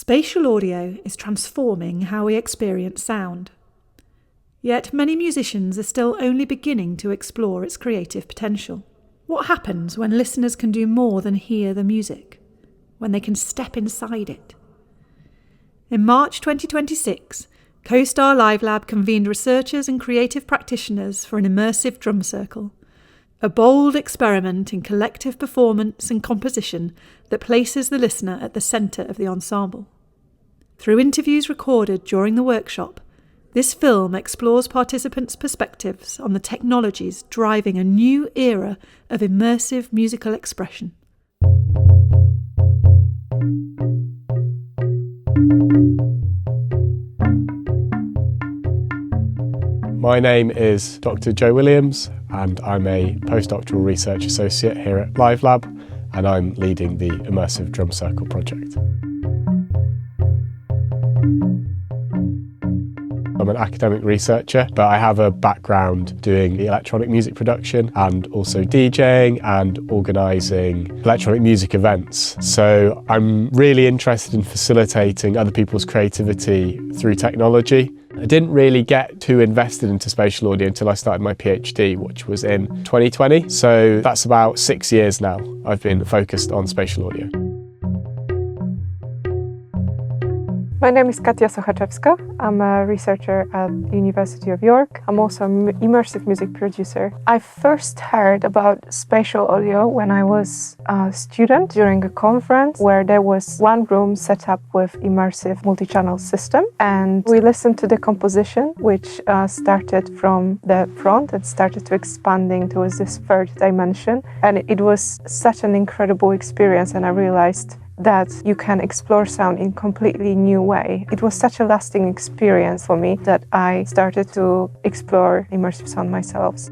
Spatial audio is transforming how we experience sound. Yet many musicians are still only beginning to explore its creative potential. What happens when listeners can do more than hear the music? When they can step inside it? In March 2026, CoSTAR Live Lab convened researchers and creative practitioners for an immersive drum circle, a bold experiment in collective performance and composition that places the listener at the centre of the ensemble. Through interviews recorded during the workshop, this film explores participants' perspectives on the technologies driving a new era of immersive musical expression. My name is Dr. Joe Williams and I'm a postdoctoral research associate here at Live Lab, and I'm leading the Immersive Drum Circle project. I'm an academic researcher, but I have a background doing electronic music production and also DJing and organising electronic music events. So I'm really interested in facilitating other people's creativity through technology. I didn't really get too invested into spatial audio until I started my PhD, which was in 2020. So that's about 6 years now I've been focused on spatial audio. My name is Katia Sochaczewska. I'm a researcher at the University of York. I'm also an immersive music producer. I first heard about spatial audio when I was a student during a conference where there was one room set up with immersive multi-channel system, and we listened to the composition, which started from the front and started to expanding towards this third dimension, and it was such an incredible experience, and I realized that you can explore sound in a completely new way. It was such a lasting experience for me that I started to explore immersive sound myself.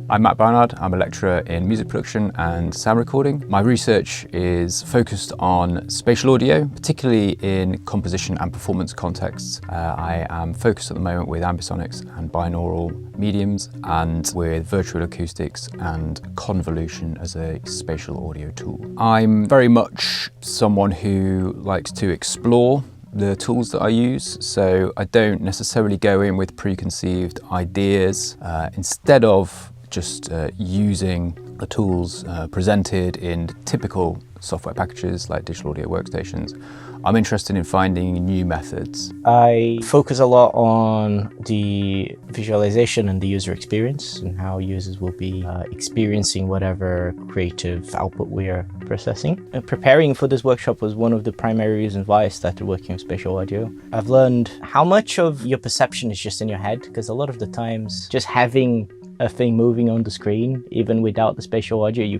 I'm Matt Barnard. I'm a lecturer in music production and sound recording. My research is focused on spatial audio, particularly in composition and performance contexts. I am focused at the moment with ambisonics and binaural mediums, and with virtual acoustics and convolution as a spatial audio tool. I'm very much someone who likes to explore the tools that I use, so I don't necessarily go in with preconceived ideas. Instead of just using the tools presented in typical software packages like digital audio workstations, I'm interested in finding new methods. I focus a lot on the visualization and the user experience and how users will be experiencing whatever creative output we are processing. Preparing for this workshop was one of the primary reasons why I started working with spatial audio. I've learned how much of your perception is just in your head, because a lot of the times just having a thing moving on the screen, even without the spatial audio, you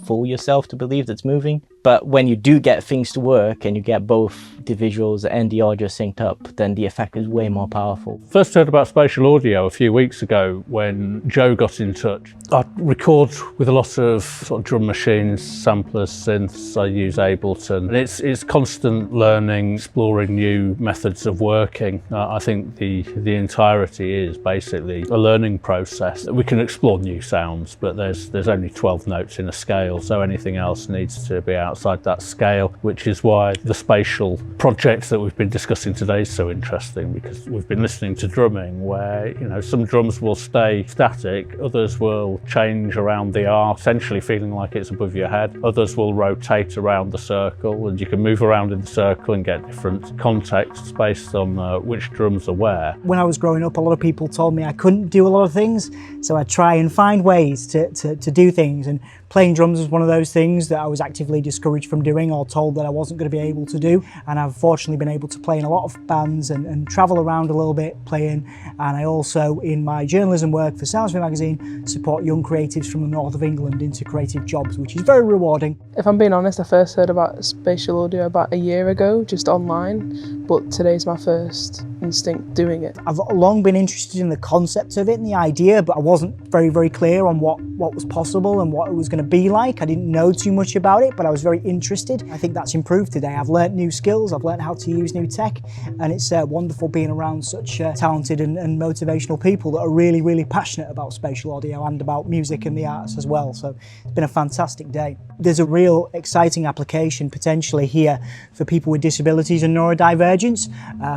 fool yourself to believe that's moving. But when you do get things to work and you get both the visuals and the audio synced up, then the effect is way more powerful. First heard about spatial audio a few weeks ago when Joe got in touch. I record with a lot of sort of drum machines, samplers, synths. I use Ableton. And it's constant learning, exploring new methods of working. I think the entirety is basically a learning process. We can explore new sounds, but there's only 12 notes in a scale, so anything else needs to be outside that scale, which is why the spatial project that we've been discussing today is so interesting, because we've been listening to drumming where, you know, some drums will stay static, others will change around the arc, essentially feeling like it's above your head. Others will rotate around the circle, and you can move around in the circle and get different contexts based on which drums are where. When I was growing up, a lot of people told me I couldn't do a lot of things, so I try and find ways to do things, and playing drums was one of those things that I was actively discouraged from doing or told that I wasn't going to be able to do, and I've fortunately been able to play in a lot of bands and travel around a little bit playing. And I also, in my journalism work for Soundsphere Magazine, support young creatives from the north of England into creative jobs, which is very rewarding. If I'm being honest, I first heard about spatial audio about a year ago, just online, but today's my first instinct doing it. I've long been interested in the concept of it and the idea, but I wasn't very clear on what what was possible and what it was going to be like. I didn't know too much about it, but I was very interested. I think that's improved today. I've learnt new skills, I've learnt how to use new tech, and it's wonderful being around such talented and motivational people that are really, really passionate about spatial audio and about music and the arts as well. So it's been a fantastic day. There's a real exciting application potentially here for people with disabilities and neurodivergence,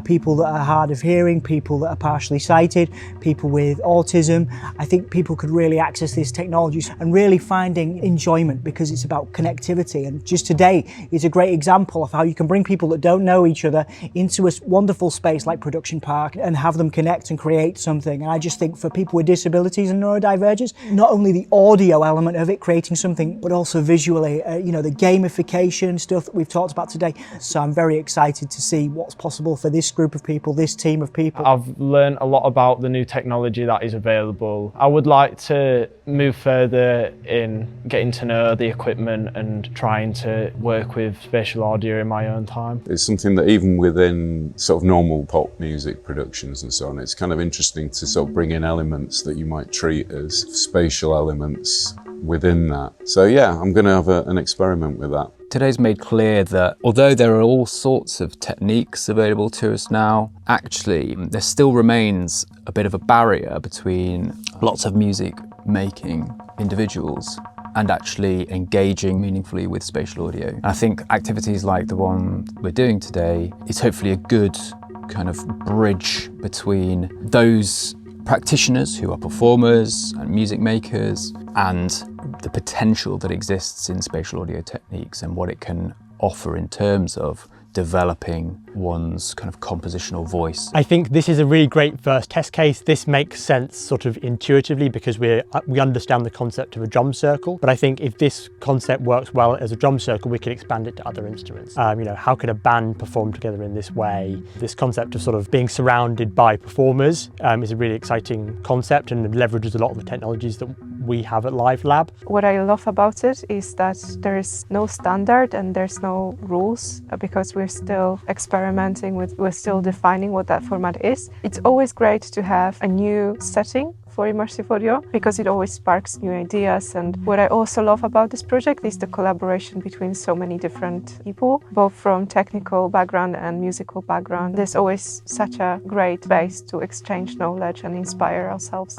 people that are hard of hearing, people that are partially sighted, people with autism. I think people could really access these technologies and really finding enjoyment, because it's about connectivity. And just today is a great example of how you can bring people that don't know each other into a wonderful space like Production Park and have them connect and create something. And I just think for people with disabilities and neurodivergence, not only the audio element of it, creating something, but also visually, the gamification stuff that we've talked about today. So I'm very excited to see what's possible for this group of people, this team of people. I've learned a lot about the new technology that is available. I would like to move further in getting to know the equipment and trying to work with spatial audio in my own time. It's something that even within sort of normal pop music productions and so on, it's kind of interesting to sort of bring in elements that you might treat as spatial elements within that. So yeah, I'm going to have an experiment with that. Today's made clear that although there are all sorts of techniques available to us now, actually there still remains a bit of a barrier between lots of music making individuals and actually engaging meaningfully with spatial audio. And I think activities like the one we're doing today is hopefully a good kind of bridge between those practitioners who are performers and music makers and the potential that exists in spatial audio techniques and what it can offer in terms of developing one's kind of compositional voice. I think this is a really great first test case. This makes sense sort of intuitively because we understand the concept of a drum circle. But I think if this concept works well as a drum circle, we can expand it to other instruments. How could a band perform together in this way? This concept of sort of being surrounded by performers is a really exciting concept and leverages a lot of the technologies that we have at Live Lab. What I love about it is that there is no standard and there's no rules, because we're still experimenting we're still defining what that format is. It's always great to have a new setting for immersive audio because it always sparks new ideas. And what I also love about this project is the collaboration between so many different people, both from technical background and musical background. There's always such a great base to exchange knowledge and inspire ourselves.